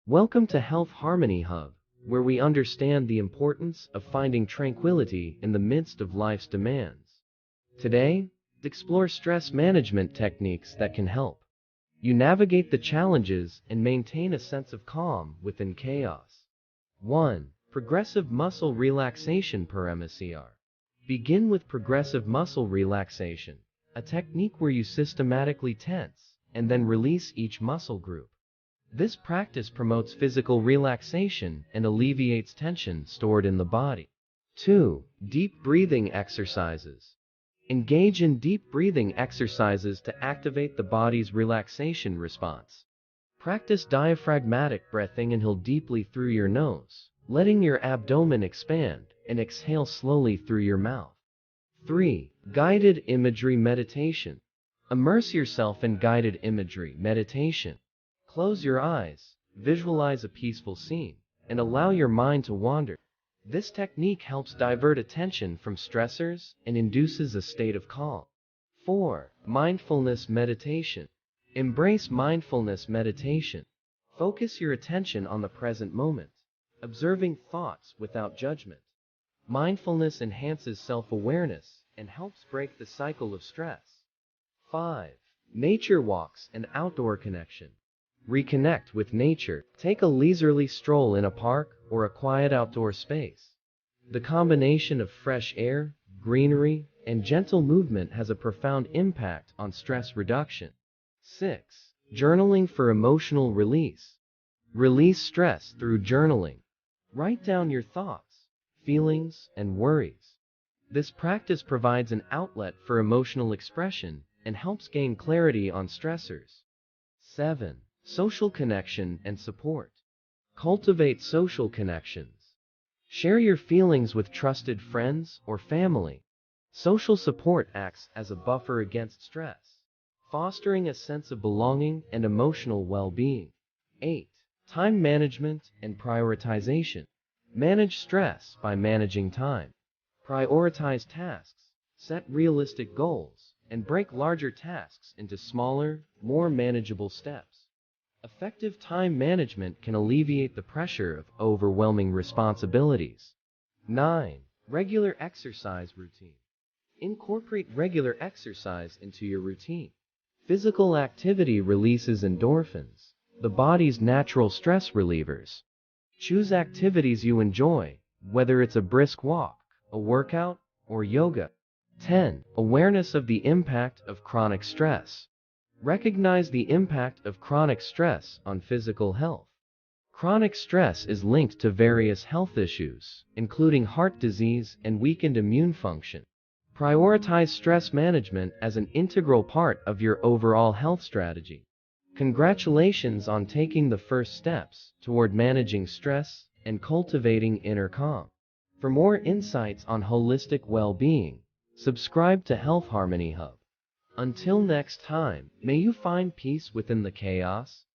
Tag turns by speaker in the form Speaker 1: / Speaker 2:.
Speaker 1: Welcome to Health Harmony Hub, where we understand the importance of finding tranquility in the midst of life's demands. Today, explore stress management techniques that can help you navigate the challenges and maintain a sense of calm within chaos. 1. Progressive muscle relaxation per MSCR. Begin with progressive muscle relaxation, a technique where you systematically tense and then release each muscle group. This practice promotes physical relaxation and alleviates tension stored in the body. 2. Deep breathing exercises. Engage in deep breathing exercises to activate the body's relaxation response. Practice diaphragmatic breathing. Inhale deeply through your nose, letting your abdomen expand, and exhale slowly through your mouth. 3. Guided imagery meditation. Immerse yourself in guided imagery meditation. Close your eyes, visualize a peaceful scene, and allow your mind to wander. This technique helps divert attention from stressors and induces a state of calm. 4. Mindfulness meditation. Embrace mindfulness meditation. Focus your attention on the present moment, observing thoughts without judgment. Mindfulness enhances self-awareness and helps break the cycle of stress. 5. Nature walks and outdoor connection. Reconnect with nature. Take a leisurely stroll in a park or a quiet outdoor space. The combination of fresh air, greenery, and gentle movement has a profound impact on stress reduction. 6. Journaling for emotional release. Release stress through journaling. Write down your thoughts, feelings, and worries. This practice provides an outlet for emotional expression and helps gain clarity on stressors. 7. Social connection and support. Cultivate social connections. Share your feelings with trusted friends or family. Social support acts as a buffer against stress, fostering a sense of belonging and emotional well-being. 8. Time management and prioritization. Manage stress by managing time. Prioritize tasks, set realistic goals, and break larger tasks into smaller, more manageable steps. Effective time management can alleviate the pressure of overwhelming responsibilities. 9. Regular exercise routine. Incorporate regular exercise into your routine. Physical activity releases endorphins, the body's natural stress relievers. Choose activities you enjoy, whether it's a brisk walk, a workout, or yoga. 10. Awareness of the impact of chronic stress. Recognize the impact of chronic stress on physical health. Chronic stress is linked to various health issues, including heart disease and weakened immune function. Prioritize stress management as an integral part of your overall health strategy. Congratulations on taking the first steps toward managing stress and cultivating inner calm. For more insights on holistic well-being, subscribe to Health Harmony Hub. Until next time, may you find peace within the chaos,